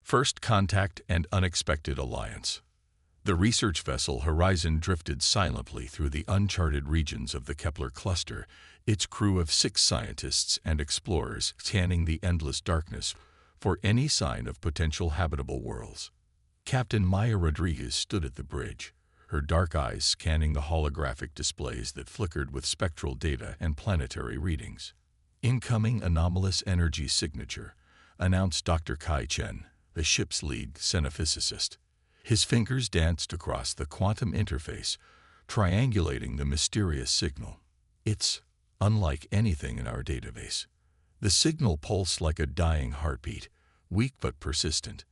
First Contact and Unexpected Alliance. The research vessel Horizon drifted silently through the uncharted regions of the Kepler cluster, its crew of 6 scientists and explorers scanning the endless darkness for any sign of potential habitable worlds. Captain Maya Rodriguez stood at the bridge, her dark eyes scanning the holographic displays that flickered with spectral data and planetary readings. "Incoming anomalous energy signature," announced Dr. Kai Chen, the ship's lead xenophysicist. His fingers danced across the quantum interface, triangulating the mysterious signal. "It's unlike anything in our database." The signal pulsed like a dying heartbeat, weak but persistent.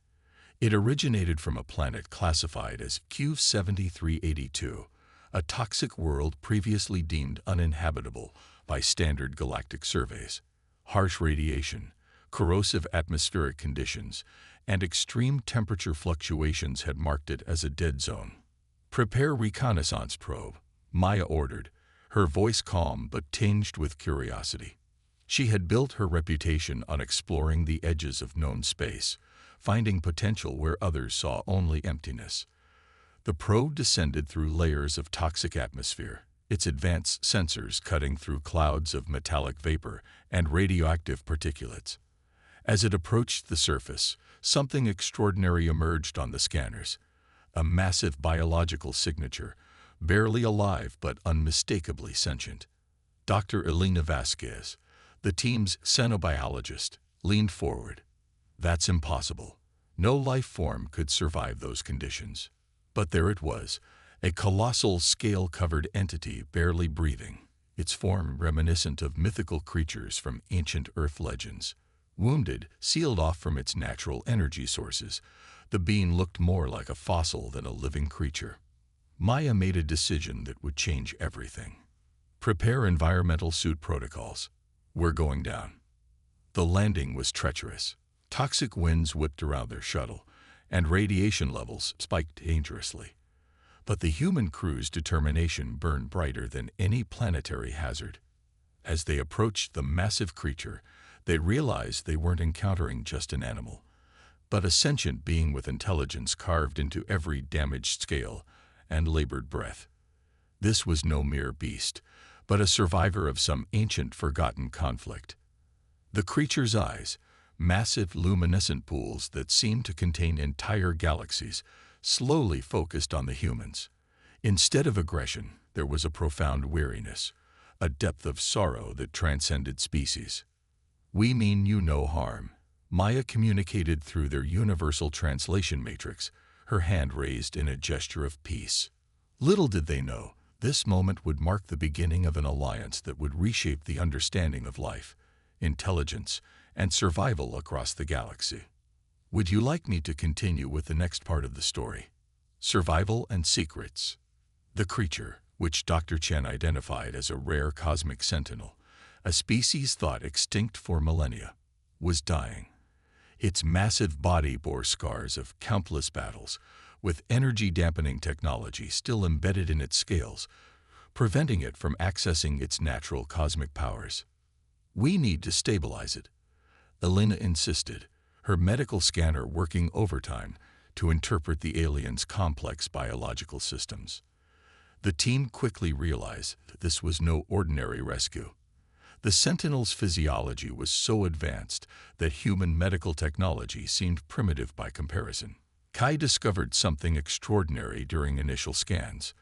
It originated from a planet classified as Q7382, a toxic world previously deemed uninhabitable by standard galactic surveys. Harsh radiation, corrosive atmospheric conditions, and extreme temperature fluctuations had marked it as a dead zone. "Prepare reconnaissance probe," Maya ordered, her voice calm but tinged with curiosity. She had built her reputation on exploring the edges of known space, finding potential where others saw only emptiness. The probe descended through layers of toxic atmosphere, its advanced sensors cutting through clouds of metallic vapor and radioactive particulates. As it approached the surface, something extraordinary emerged on the scanners, a massive biological signature, barely alive but unmistakably sentient. Dr. Elena Vasquez, the team's xenobiologist, leaned forward. "That's impossible. No life form could survive those conditions." But there it was, a colossal scale-covered entity barely breathing, its form reminiscent of mythical creatures from ancient Earth legends. Wounded, sealed off from its natural energy sources, the being looked more like a fossil than a living creature. Maya made a decision that would change everything. "Prepare environmental suit protocols. We're going down." The landing was treacherous. Toxic winds whipped around their shuttle, and radiation levels spiked dangerously. But the human crew's determination burned brighter than any planetary hazard. As they approached the massive creature, they realized they weren't encountering just an animal, but a sentient being with intelligence carved into every damaged scale and labored breath. This was no mere beast, but a survivor of some ancient forgotten conflict. The creature's eyes, massive luminescent pools that seemed to contain entire galaxies, slowly focused on the humans. Instead of aggression, there was a profound weariness, a depth of sorrow that transcended species. "We mean you no harm," Maya communicated through their universal translation matrix, her hand raised in a gesture of peace. Little did they know, this moment would mark the beginning of an alliance that would reshape the understanding of life, intelligence, and survival across the galaxy. Would you like me to continue with the next part of the story? Survival and Secrets. The creature, which Dr. Chen identified as a rare cosmic sentinel, a species thought extinct for millennia, was dying. Its massive body bore scars of countless battles, with energy-dampening technology still embedded in its scales, preventing it from accessing its natural cosmic powers. "We need to stabilize it," Elena insisted, her medical scanner working overtime to interpret the alien's complex biological systems. The team quickly realized that this was no ordinary rescue. The Sentinel's physiology was so advanced that human medical technology seemed primitive by comparison. Kai discovered something extraordinary during initial scans.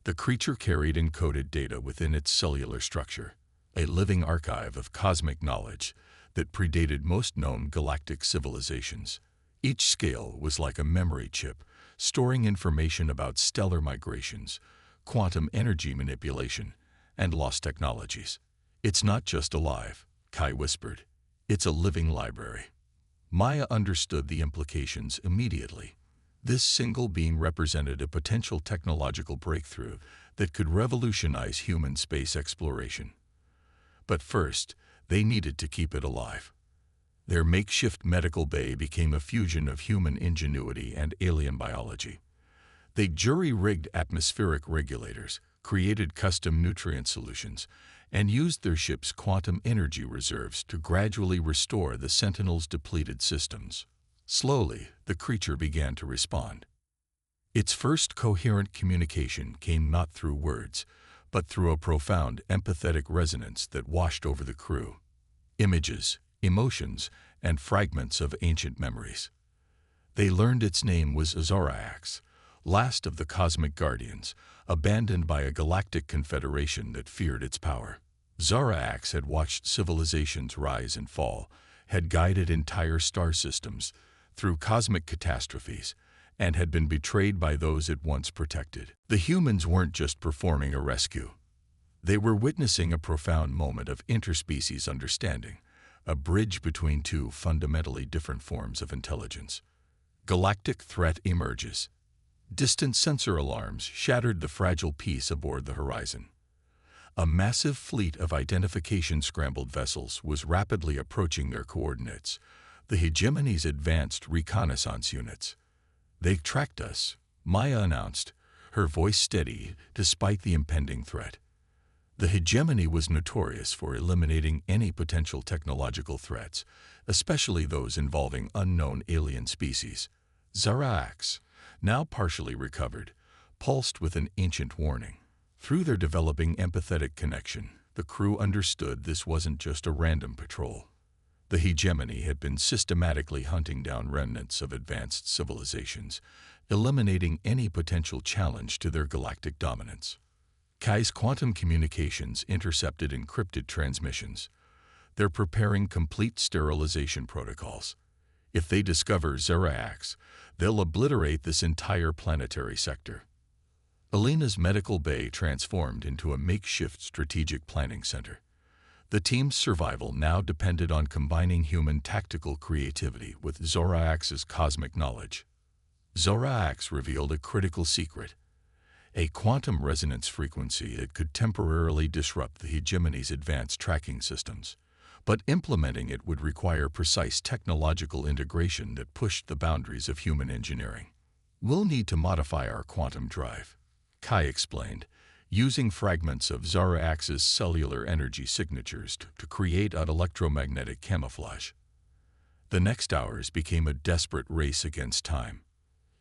The creature carried encoded data within its cellular structure, a living archive of cosmic knowledge that predated most known galactic civilizations. Each scale was like a memory chip, storing information about stellar migrations, quantum energy manipulation, and lost technologies. "It's not just alive," Kai whispered. "It's a living library." Maya understood the implications immediately. This single being represented a potential technological breakthrough that could revolutionize human space exploration. But first, they needed to keep it alive. Their makeshift medical bay became a fusion of human ingenuity and alien biology. They jury-rigged atmospheric regulators, created custom nutrient solutions, and used their ship's quantum energy reserves to gradually restore the Sentinel's depleted systems. Slowly, the creature began to respond. Its first coherent communication came not through words, but through a profound empathetic resonance that washed over the crew. Images, emotions, and fragments of ancient memories. They learned its name was Zorax, last of the cosmic guardians, abandoned by a galactic confederation that feared its power. Zorax had watched civilizations rise and fall, had guided entire star systems through cosmic catastrophes, and had been betrayed by those it once protected. The humans weren't just performing a rescue. They were witnessing a profound moment of interspecies understanding, a bridge between two fundamentally different forms of intelligence. Galactic threat emerges. Distant sensor alarms shattered the fragile peace aboard the horizon. A massive fleet of identification-scrambled vessels was rapidly approaching their coordinates, the hegemony's advanced reconnaissance units. "They tracked us," Maya announced, her voice steady despite the impending threat. The hegemony was notorious for eliminating any potential technological threats, especially those involving unknown alien species. Zorax, now partially recovered, pulsed with an ancient warning. Through their developing empathetic connection, the crew understood this wasn't just a random patrol. The hegemony had been systematically hunting down remnants of advanced civilizations, eliminating any potential challenge to their galactic dominance. Kai's quantum communications intercepted encrypted transmissions. They're preparing complete sterilization protocols. If they discover Zorax, they'll obliterate this entire planetary sector. Alina's medical bay transformed into a makeshift strategic planning center. The team's survival now depended on combining human tactical creativity with Zorax's cosmic knowledge. Zorax revealed a critical secret: a quantum resonance frequency that could temporarily disrupt the hegemony's advanced tracking systems. But implementing it would require precise technological integration that pushed the boundaries of human engineering. "We'll need to modify our quantum drive," Kai explained, using fragments of Zorax's cellular energy signatures to create an electromagnetic camouflage. The next hours became a desperate race against time.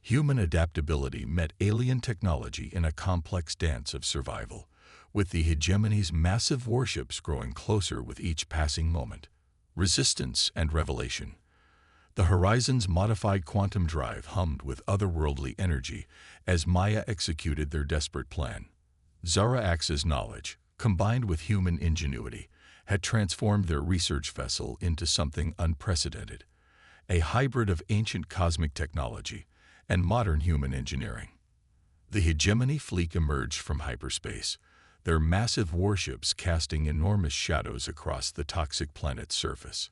Human adaptability met alien technology in a complex dance of survival, with the hegemony's massive warships growing closer with each passing moment. Resistance and revelation. The Horizon's modified quantum drive hummed with otherworldly energy as Maya executed their desperate plan. Zorax's knowledge, combined with human ingenuity, had transformed their research vessel into something unprecedented, a hybrid of ancient cosmic technology and modern human engineering. The hegemony fleet emerged from hyperspace, their massive warships casting enormous shadows across the toxic planet's surface.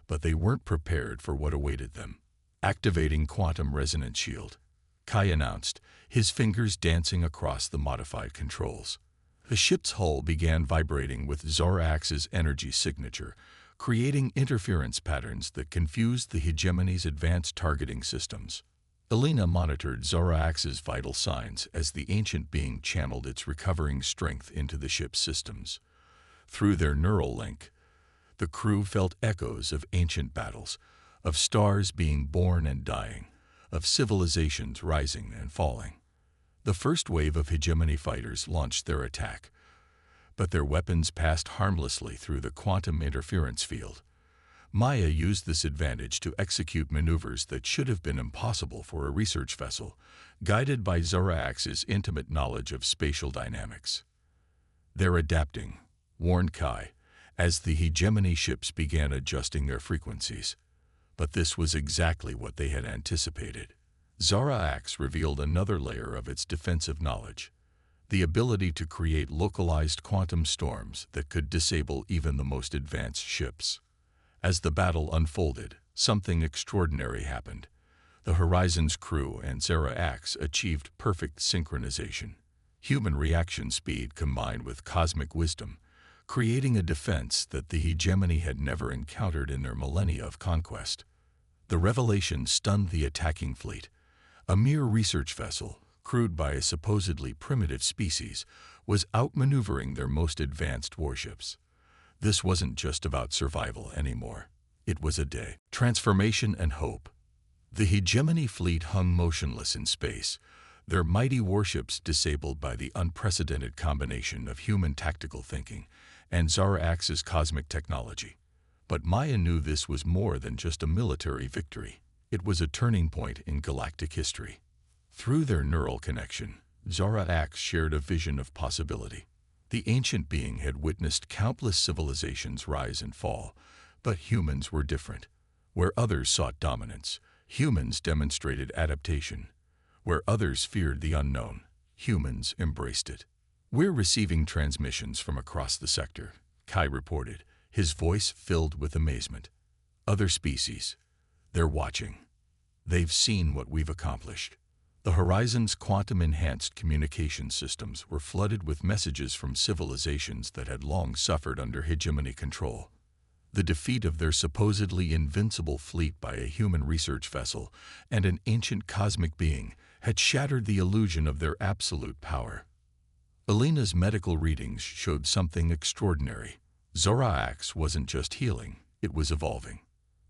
But they weren't prepared for what awaited them. Activating quantum resonance shield, Kai announced, his fingers dancing across the modified controls. The ship's hull began vibrating with Zorax's energy signature, creating interference patterns that confused the hegemony's advanced targeting systems. Alina monitored Zorax's vital signs as the ancient being channeled its recovering strength into the ship's systems. Through their neural link, the crew felt echoes of ancient battles, of stars being born and dying, of civilizations rising and falling. The first wave of hegemony fighters launched their attack, but their weapons passed harmlessly through the quantum interference field. Maya used this advantage to execute maneuvers that should have been impossible for a research vessel, guided by Zorax's intimate knowledge of spatial dynamics. "They're adapting," warned Kai, as the hegemony ships began adjusting their frequencies. But this was exactly what they had anticipated. Zorax revealed another layer of its defensive knowledge: the ability to create localized quantum storms that could disable even the most advanced ships. As the battle unfolded, something extraordinary happened. The Horizon's crew and Zorax achieved perfect synchronization. Human reaction speed combined with cosmic wisdom, creating a defense that the hegemony had never encountered in their millennia of conquest. The revelation stunned the attacking fleet. A mere research vessel, crewed by a supposedly primitive species, was outmaneuvering their most advanced warships. This wasn't just about survival anymore. It was a day. Transformation and hope. The hegemony fleet hung motionless in space, their mighty warships disabled by the unprecedented combination of human tactical thinking and Zarax's cosmic technology. But Maya knew this was more than just a military victory. It was a turning point in galactic history. Through their neural connection, Zarax shared a vision of possibility. The ancient being had witnessed countless civilizations rise and fall, but humans were different. Where others sought dominance, humans demonstrated adaptation. Where others feared the unknown, humans embraced it. "We're receiving transmissions from across the sector," Kai reported, his voice filled with amazement. "Other species. They're watching. They've seen what we've accomplished." The Horizon's quantum-enhanced communication systems were flooded with messages from civilizations that had long suffered under hegemony control. The defeat of their supposedly invincible fleet by a human research vessel and an ancient cosmic being had shattered the illusion of their absolute power. Alina's medical readings showed something extraordinary. Zarax wasn't just healing, it was evolving.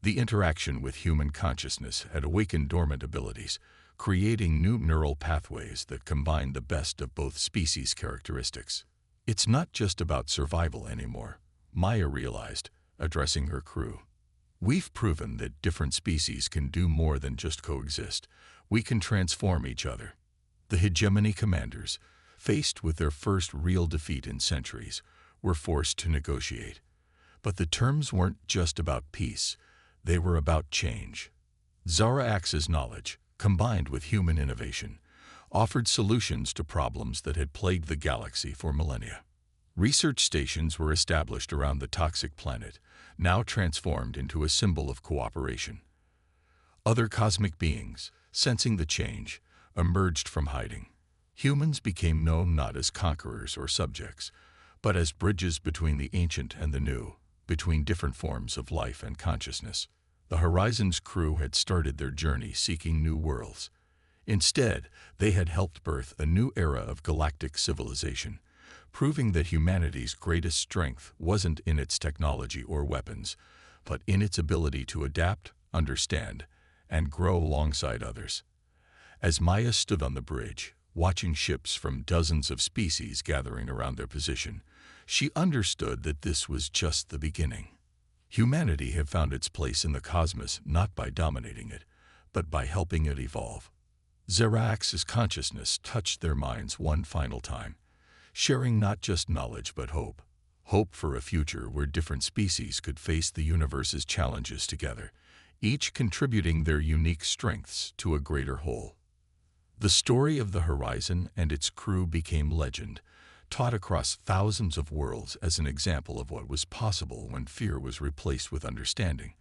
The interaction with human consciousness had awakened dormant abilities, creating new neural pathways that combined the best of both species' characteristics. "It's not just about survival anymore," Maya realized, addressing her crew. "We've proven that different species can do more than just coexist. We can transform each other." The hegemony commanders, faced with their first real defeat in centuries, were forced to negotiate. But the terms weren't just about peace, they were about change. Zarax's knowledge, combined with human innovation, offered solutions to problems that had plagued the galaxy for millennia. Research stations were established around the toxic planet, now transformed into a symbol of cooperation. Other cosmic beings, sensing the change, emerged from hiding. Humans became known not as conquerors or subjects, but as bridges between the ancient and the new, between different forms of life and consciousness. The Horizon's crew had started their journey seeking new worlds. Instead, they had helped birth a new era of galactic civilization, proving that humanity's greatest strength wasn't in its technology or weapons, but in its ability to adapt, understand, and grow alongside others. As Maya stood on the bridge, watching ships from dozens of species gathering around their position, she understood that this was just the beginning. Humanity had found its place in the cosmos not by dominating it, but by helping it evolve. Zarax's consciousness touched their minds one final time, sharing not just knowledge but hope. Hope for a future where different species could face the universe's challenges together, each contributing their unique strengths to a greater whole. The story of the Horizon and its crew became legend, taught across thousands of worlds as an example of what was possible when fear was replaced with understanding,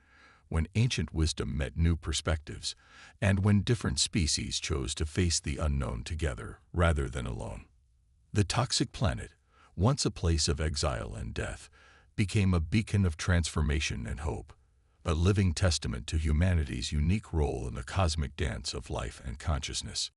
when ancient wisdom met new perspectives, and when different species chose to face the unknown together rather than alone. The toxic planet, once a place of exile and death, became a beacon of transformation and hope, a living testament to humanity's unique role in the cosmic dance of life and consciousness.